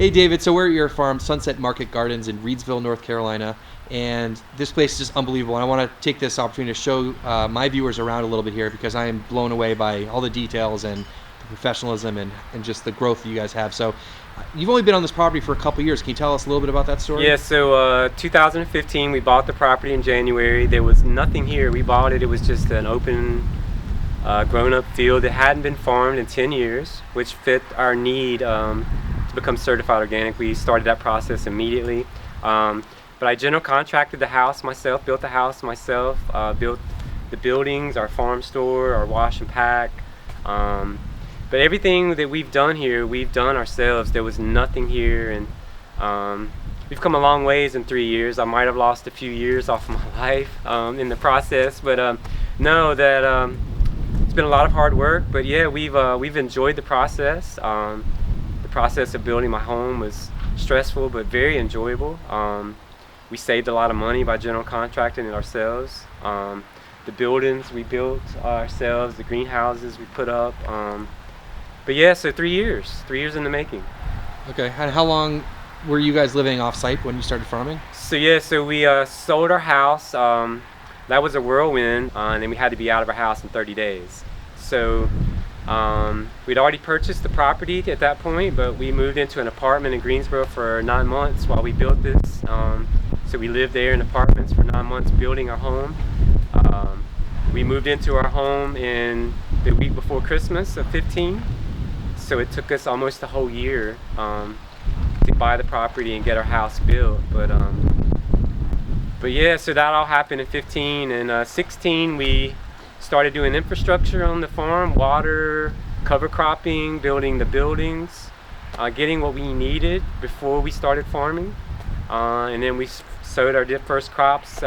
Hey David, so we're at your farm, Sunset Market Gardens in Reidsville, North Carolina, and this place is just unbelievable. And I want to take this opportunity to show my viewers around a little bit here because I am blown away by all the details and the professionalism and just the growth that you guys have. So you've only been on this property for a couple years. Can you tell us a little bit about that story? Yeah, so 2015 we bought the property in January. There was nothing here. We bought it. It was just an open grown-up field that hadn't been farmed in 10 years, which fit our need to become certified organic. We started that process immediately. But I general contracted the house myself, built the house myself, built the buildings, our farm store, our wash and pack. But everything that we've done here, we've done ourselves. There was nothing here, and we've come a long ways in 3 years. I might have lost a few years off of my life in the process, but know that it's been a lot of hard work. But yeah, we've enjoyed the process. The process of building my home was stressful but very enjoyable. We saved a lot of money by general contracting it ourselves. The buildings we built ourselves, the greenhouses we put up. But yeah, so 3 years in the making. Okay, and how long were you guys living off-site when you started farming? So yeah, so we sold our house. That was a whirlwind, and then we had to be out of our house in 30 days. So we'd already purchased the property at that point, but we moved into an apartment in Greensboro for 9 months while we built this. So we lived there in apartments for 9 months building our home. We moved into our home in the week before Christmas of 15. So it took us almost a whole year to buy the property and get our house built. But yeah, so that all happened in 15. And 16 we started doing infrastructure on the farm, water, cover cropping, building the buildings, getting what we needed before we started farming. And then we sowed our first crops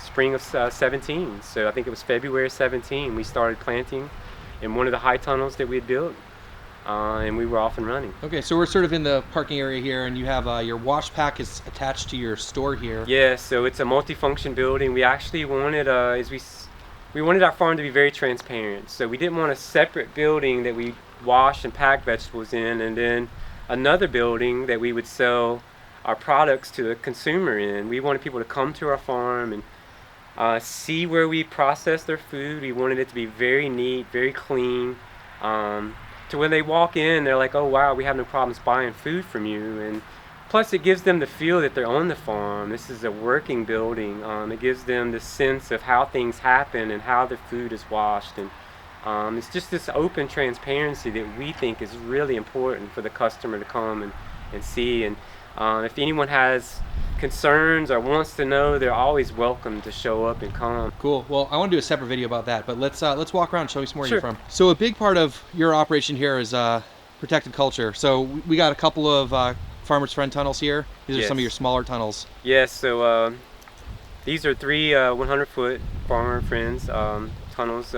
spring of 17. So I think it was February 17 we started planting in one of the high tunnels that we had built. And we were off and running. Okay, so we're sort of in the parking area here, and you have your wash pack is attached to your store here. Yeah, so it's a multifunction building. We actually wanted, we wanted our farm to be very transparent. So we didn't want a separate building that we wash and pack vegetables in, and then another building that we would sell our products to the consumer in. We wanted people to come to our farm and see where we process their food. We wanted it to be very neat, very clean. To when they walk in, they're like, oh wow, we have no problems buying food from you. And plus it gives them the feel that they're on the farm. This is a working building. It gives them the sense of how things happen and how the food is washed. And it's just this open transparency that we think is really important for the customer to come and see. And if anyone has concerns or wants to know, they're always welcome to show up and come. Cool. Well, I want to do a separate video about that, but let's walk around and show me some more of your farm. So a big part of your operation here is protected culture. So we got a couple of Farmers Friend tunnels here. These are some of your smaller tunnels. Yes, so these are 3 100-foot Farmer Friends tunnels.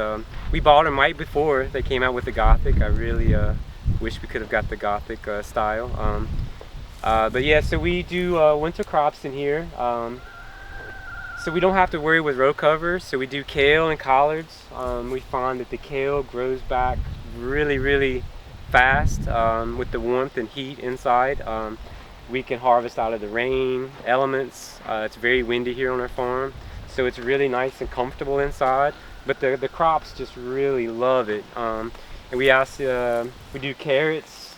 We bought them right before they came out with the Gothic. I really wish we could have got the Gothic style. But yeah, so we do winter crops in here. So we don't have to worry with row covers. So we do kale and collards. We find that the kale grows back really fast with the warmth and heat inside. We can harvest out of the rain elements. It's very windy here on our farm, so it's really nice and comfortable inside. But the crops just really love it. And we do carrots.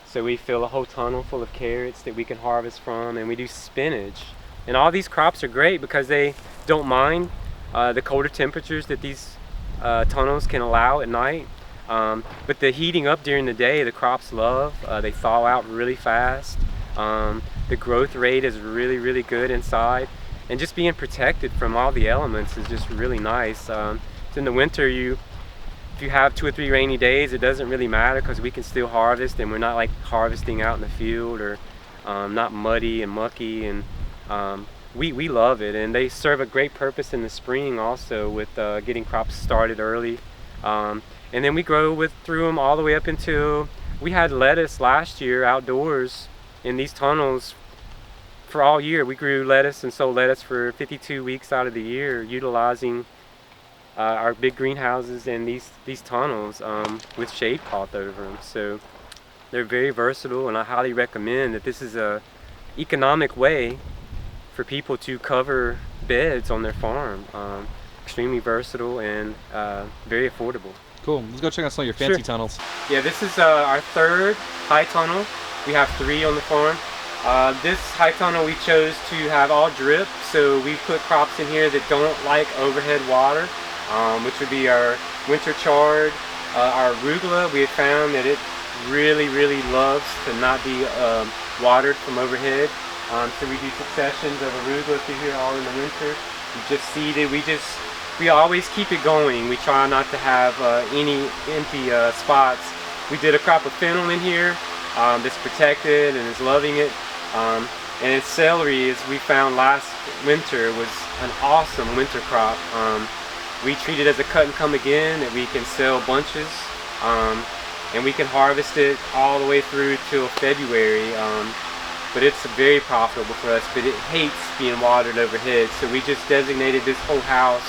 So we fill a whole tunnel full of carrots that we can harvest from, and we do spinach. And all these crops are great because they don't mind the colder temperatures that these tunnels can allow at night. But the heating up during the day, the crops love. They thaw out really fast. The growth rate is really good inside. And just being protected from all the elements is just really nice. In the winter, if you have 2 or 3 rainy days, it doesn't really matter because we can still harvest, and we're not like harvesting out in the field or not muddy and mucky. And we love it, and they serve a great purpose in the spring also with getting crops started early. And then we grow through them all the way up until we had lettuce last year outdoors in these tunnels for all year. We grew lettuce and sold lettuce for 52 weeks out of the year, utilizing our big greenhouses and these tunnels with shade cloth over them. So They're very versatile, and I highly recommend that. This is a economic way for people to cover beds on their farm. Extremely versatile and very affordable. Cool. Let's go check out some of your fancy tunnels. Yeah, this is our third high tunnel. We have 3 on the farm. This high tunnel we chose to have all drip, so we put crops in here that don't like overhead water, which would be our winter chard, our arugula. We have found that it really loves to not be watered from overhead. So we do successions of arugula through here all in the winter. We just seeded. We always keep it going. We try not to have any empty spots. We did a crop of fennel in here that's protected and is loving it. And celery, as we found last winter, was an awesome winter crop. We treat it as a cut and come again, that we can sell bunches, and we can harvest it all the way through till February. But it's very profitable for us, but it hates being watered overhead, so we just designated this whole house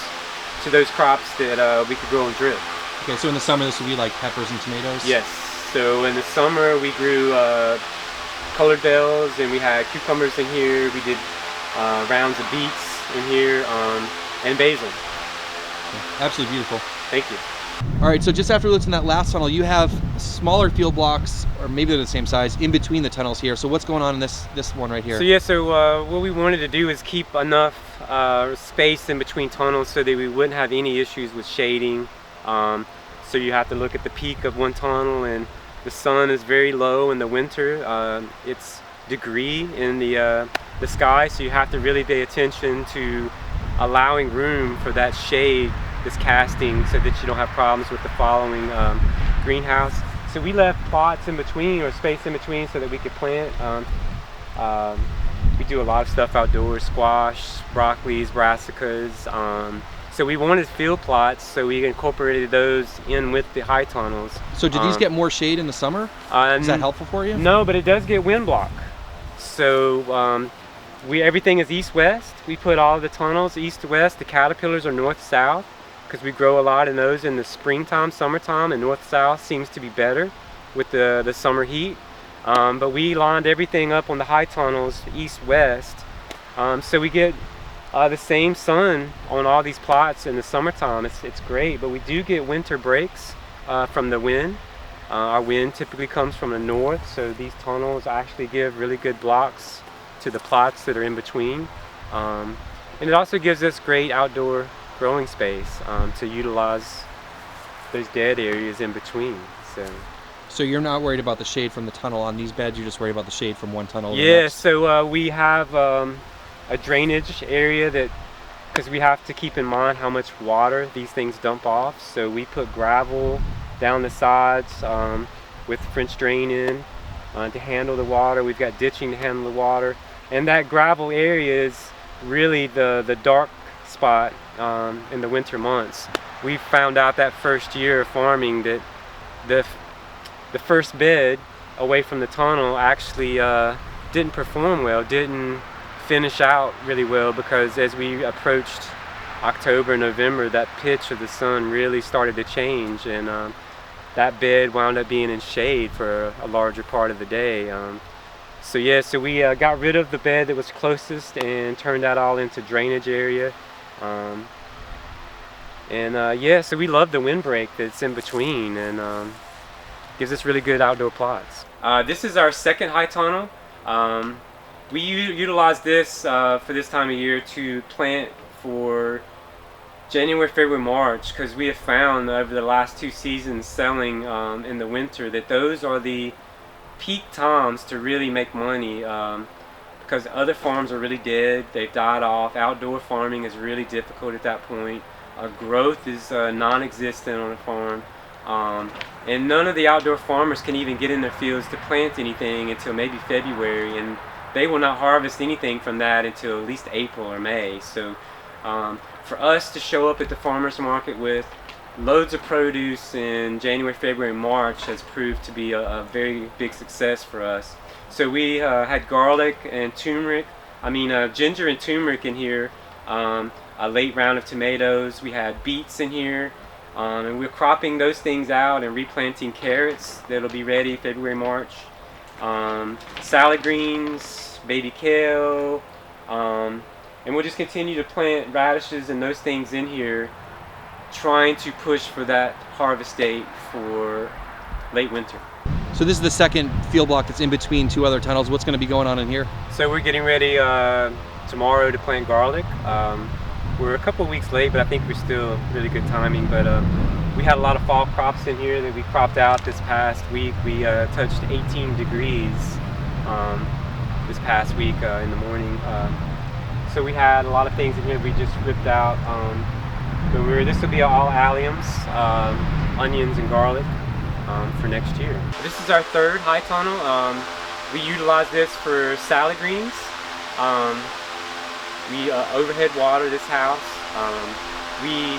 to those crops that we could grow in drip. Okay, so in the summer this would be like peppers and tomatoes? Yes, so in the summer we grew colored bells, and we had cucumbers in here. We did rounds of beets in here, and basil. Okay. Absolutely beautiful. Thank you. All right, so just after we looked in that last tunnel, you have smaller field blocks, or maybe they're the same size, in between the tunnels here. So what's going on in this one right here? So yeah, so what we wanted to do is keep enough space in between tunnels so that we wouldn't have any issues with shading. So you have to look at the peak of one tunnel, and the sun is very low in the winter. It's degree in the sky, so you have to really pay attention to allowing room for that shade that's casting, so that you don't have problems with the following greenhouse. So we left plots in between, or space in between, so that we could plant. We do a lot of stuff outdoors: squash, broccolis, brassicas. So we wanted field plots, so we incorporated those in with the high tunnels. So do these get more shade in the summer? Is that helpful for you? No, but it does get wind block. So everything is east-west. We put all the tunnels east-west. The caterpillars are north-south, because we grow a lot in those in the springtime, summertime, and north-south seems to be better with the summer heat. But we lined everything up on the high tunnels east-west, so we get the same sun on all these plots in the summertime. It's great, but we do get winter breaks from the wind. Our wind typically comes from the north, so these tunnels actually give really good blocks to the plots that are in between. And it also gives us great outdoor growing space to utilize those dead areas in between. So you're not worried about the shade from the tunnel on these beds, you're just worried about the shade from one tunnel to the Yeah, next? so we have a drainage area, that because we have to keep in mind how much water these things dump off, so we put gravel down the sides with French drain in to handle the water. We've got ditching to handle the water, and that gravel area is really the dark spot in the winter months. We found out that first year of farming that the first bed away from the tunnel actually didn't perform well, didn't finish out really well, because as we approached October, November, that pitch of the sun really started to change, and that bed wound up being in shade for a larger part of the day. So we got rid of the bed that was closest and turned that all into drainage area. So we love the windbreak that's in between, and gives us really good outdoor plots. This is our second high tunnel. We utilize this for this time of year to plant for January, February, March, because we have found over the last 2 seasons selling in the winter that those are the peak times to really make money, because other farms are really dead, they've died off. Outdoor farming is really difficult at that point. Growth is non-existent on a farm, and none of the outdoor farmers can even get in their fields to plant anything until maybe February, and they will not harvest anything from that until at least April or May. So for us to show up at the farmers market with loads of produce in January, February, March has proved to be a very big success for us. So we had garlic and turmeric, ginger and turmeric in here, a late round of tomatoes. We had beets in here, And we're cropping those things out and replanting carrots that'll be ready February, March. Salad greens, baby kale, and we'll just continue to plant radishes and those things in here, trying to push for that harvest date for late winter. So this is the second field block that's in between two other tunnels. What's going to be going on in here? So we're getting ready tomorrow to plant garlic. We're a couple weeks late, but I think we're still really good timing. But we had a lot of fall crops in here that we cropped out this past week. We touched 18 degrees this past week in the morning. So we had a lot of things in here we just ripped out. But this will be all alliums, onions and garlic for next year. This is our third high tunnel. We utilize this for salad greens. We overhead water this house. We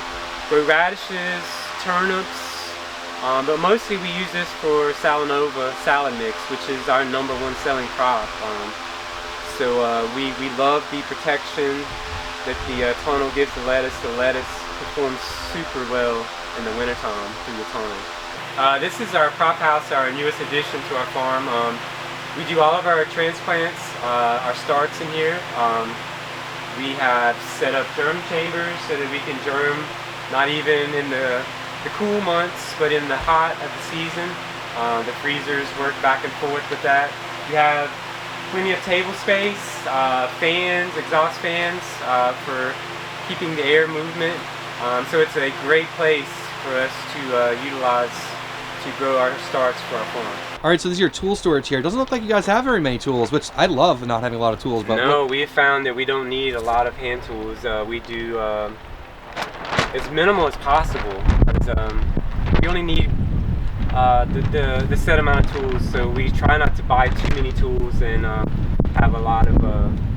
grow radishes, turnips, but mostly we use this for Salanova salad mix, which is our #1 selling crop. So we love the protection that the tunnel gives the lettuce. The lettuce performs super well in the wintertime through the tunnel. This is our crop house, our newest addition to our farm. We do all of our transplants, our starts in here. We have set up germ chambers so that we can germ not even in the cool months, but in the hot of the season. The freezers work back and forth with that. We have plenty of table space, fans, exhaust fans for keeping the air movement. So it's a great place for us to utilize to grow our starts for our farm. All right, so this is your tool storage here. It doesn't look like you guys have very many tools, which I love not having a lot of tools. But no, we have found that we don't need a lot of hand tools. We do as minimal as possible. But, we only need the set amount of tools, so we try not to buy too many tools and have a lot of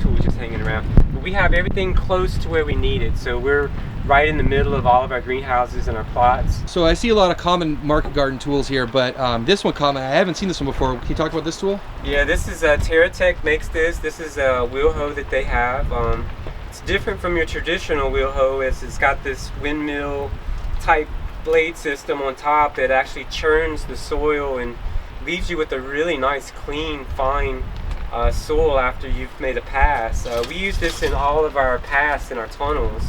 tools just hanging around. But we have everything close to where we need it, so we're right in the middle of all of our greenhouses and our plots. So I see a lot of common market garden tools here, but this one, I haven't seen this one before. Can you talk about this tool? Yeah, this is TerraTech makes this. This is a wheel hoe that they have. It's different from your traditional wheel hoe, as it's got this windmill type blade system on top that actually churns the soil and leaves you with a really nice, clean, fine soil after you've made a pass. We use this in all of our paths in our tunnels.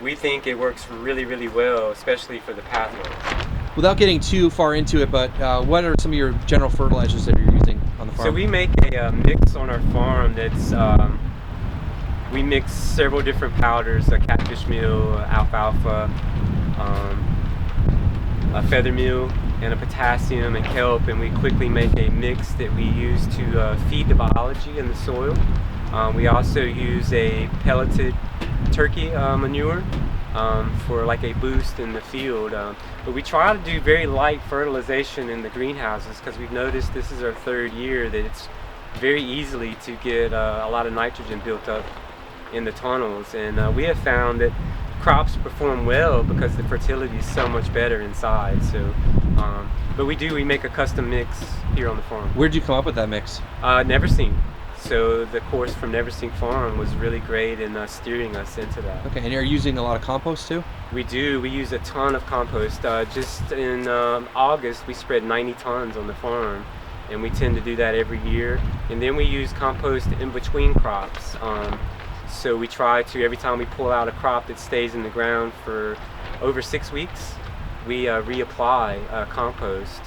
We think it works really, really well, especially for the pathways. Without getting too far into it, but what are some of your general fertilizers that you're using on the farm? So we make a mix on our farm that's, we mix several different powders, catfish meal, alfalfa, a feather meal, and a potassium and kelp, and we quickly make a mix that we use to feed the biology in the soil. We also use a pelleted turkey manure for like a boost in the field. But we try to do very light fertilization in the greenhouses because we've noticed this is our third year that it's very easily to get a lot of nitrogen built up in the tunnels, and we have found that crops perform well because the fertility is so much better inside. So but we make a custom mix here on the farm. Where'd you come up with that mix? Never Seen. So the course from Never Seen Farm was really great in steering us into that. Okay, and you're using a lot of compost too? We do. We use a ton of compost. Just in August, we spread 90 tons on the farm, and we tend to do that every year. And then we use compost in between crops. So we try to, every time we pull out a crop that stays in the ground for over 6 weeks, we reapply compost.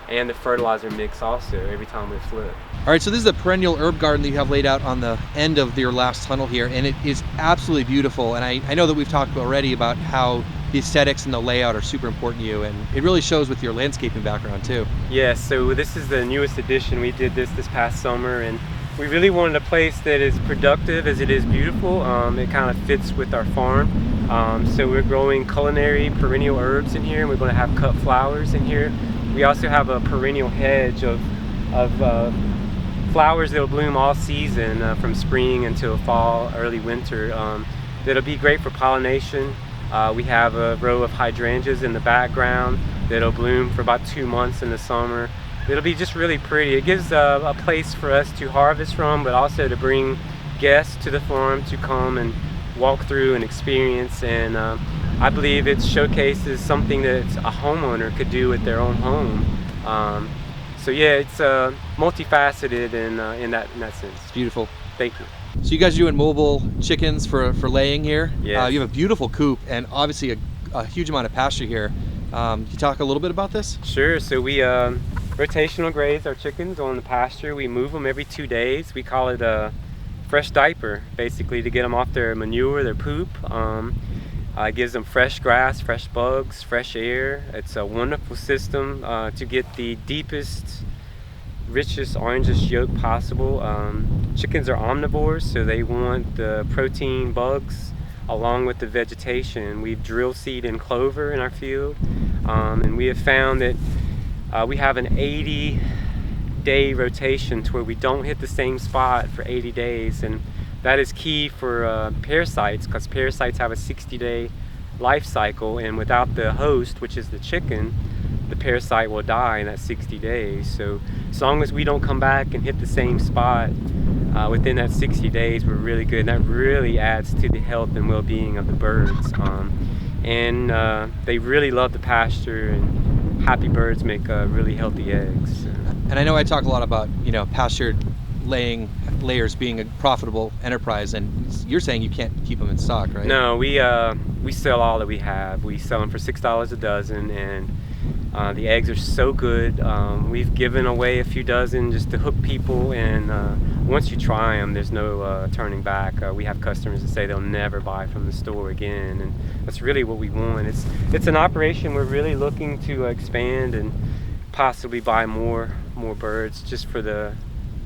And the fertilizer mix also every time we flip. All right, so this is the perennial herb garden that you have laid out on the end of your last tunnel here, and it is absolutely beautiful. And I know that we've talked already about how the aesthetics and the layout are super important to you, and it really shows with your landscaping background too. Yes, so this is the newest addition. We did this past summer, and we really wanted a place that is productive as it is beautiful. It kind of fits with our farm. So we're growing culinary perennial herbs in here, and we're going to have cut flowers in here. We also have a perennial hedge of flowers that will bloom all season from spring until fall, early winter. That'll be great for pollination. We have a row of hydrangeas in the background that'll bloom for about 2 months in the summer. It'll be just really pretty. It gives a place for us to harvest from, but also to bring guests to the farm to come and walk through and experience. And I believe it showcases something that a homeowner could do at their own home. So yeah, it's multifaceted in that sense. It's beautiful. Thank you. So you guys are doing mobile chickens for laying here. Yes. You have a beautiful coop and obviously a huge amount of pasture here. Can you talk a little bit about this? Sure. So we rotational graze our chickens on the pasture. We move them every 2 days. We call it a fresh diaper, basically, to get them off their manure, their poop. It gives them fresh grass, fresh bugs, fresh air. It's a wonderful system to get the deepest, richest, orangest yolk possible. Chickens are omnivores, so they want the protein, bugs, along with the vegetation. We've drill seed and clover in our field, and we have found that we have an 80-day rotation to where we don't hit the same spot for 80 days, and that is key for parasites, because parasites have a 60-day life cycle, and without the host, which is the chicken, the parasite will die in that 60 days. So as long as we don't come back and hit the same spot within that 60 days, we're really good. And that really adds to the health and well-being of the birds. And they really love the pasture, and happy birds make really healthy eggs. And I know I talk a lot about, you know, pasture layers being a profitable enterprise, and you're saying you can't keep them in stock, right? No, we sell all that we have. We sell them for $6 a dozen, and the eggs are so good. We've given away a few dozen just to hook people, and once you try them, there's no turning back. We have customers that say they'll never buy from the store again, and that's really what we want. It's an operation we're really looking to expand and possibly buy more birds, just for the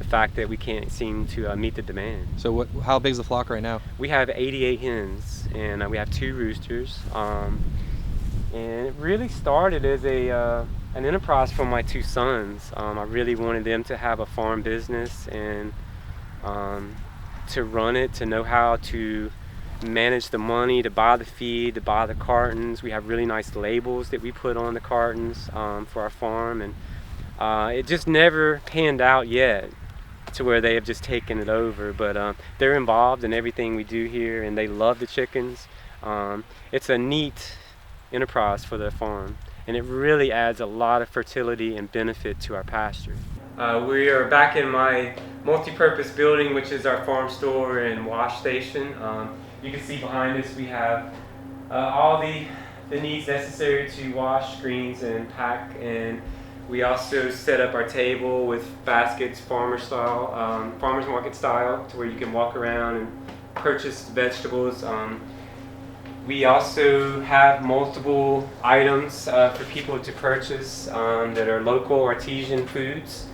fact that we can't seem to meet the demand. So how big is the flock right now? We have 88 hens, and we have 2 roosters. And it really started as an enterprise for my 2 sons. I really wanted them to have a farm business and to run it, to know how to manage the money, to buy the feed, to buy the cartons. We have really nice labels that we put on the cartons for our farm, and it just never panned out yet to where they have just taken it over, but they're involved in everything we do here, and they love the chickens. It's a neat enterprise for the farm, and it really adds a lot of fertility and benefit to our pasture. We are back in my multi-purpose building, which is our farm store and wash station. You can see behind us we have all the needs necessary to wash, screens, and pack, and we also set up our table with baskets, farmer's market style, to where you can walk around and purchase vegetables. We also have multiple items for people to purchase that are local artisan foods.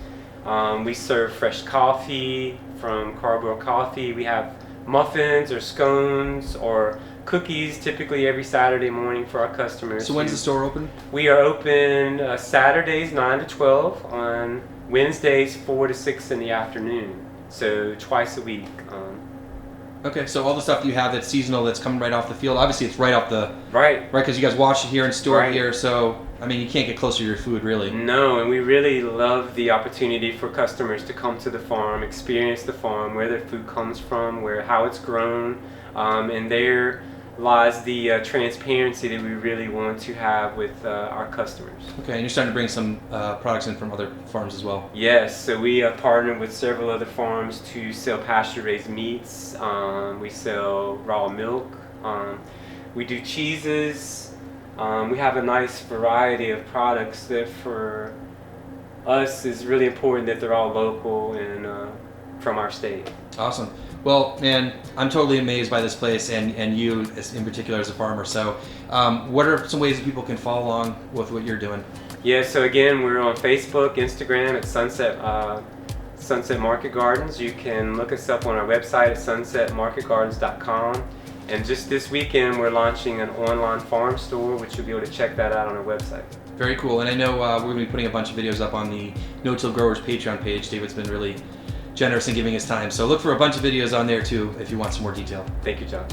We serve fresh coffee from Carboil Coffee. We have muffins or scones or cookies typically every Saturday morning for our customers. So when's the store open? We are open Saturdays 9 to 12, on Wednesdays 4 to 6 in the afternoon, so twice a week. Okay, so all the stuff you have that's seasonal, that's coming right off the field, obviously it's right off the... Right. Right, because you guys wash it here and store Right. it here, so, I mean, you can't get closer to your food, really. No, and we really love the opportunity for customers to come to the farm, experience the farm, where their food comes from, how it's grown, and there lies the transparency that we really want to have with our customers. Okay, and you're starting to bring some products in from other farms as well. Yes, so we have partnered with several other farms to sell pasture-raised meats. We sell raw milk. We do cheeses. We have a nice variety of products that for us is really important that they're all local and from our state. Awesome. Well, man, I'm totally amazed by this place and you in particular as a farmer. So what are some ways that people can follow along with what you're doing? Yeah, so again, we're on Facebook, Instagram at Sunset Market Gardens. You can look us up on our website at sunsetmarketgardens.com. And just this weekend, we're launching an online farm store, which you'll be able to check that out on our website. Very cool. And I know we're going to be putting a bunch of videos up on the No-Till Growers Patreon page. David's been really generous in giving his time. So look for a bunch of videos on there too if you want some more detail. Thank you, John.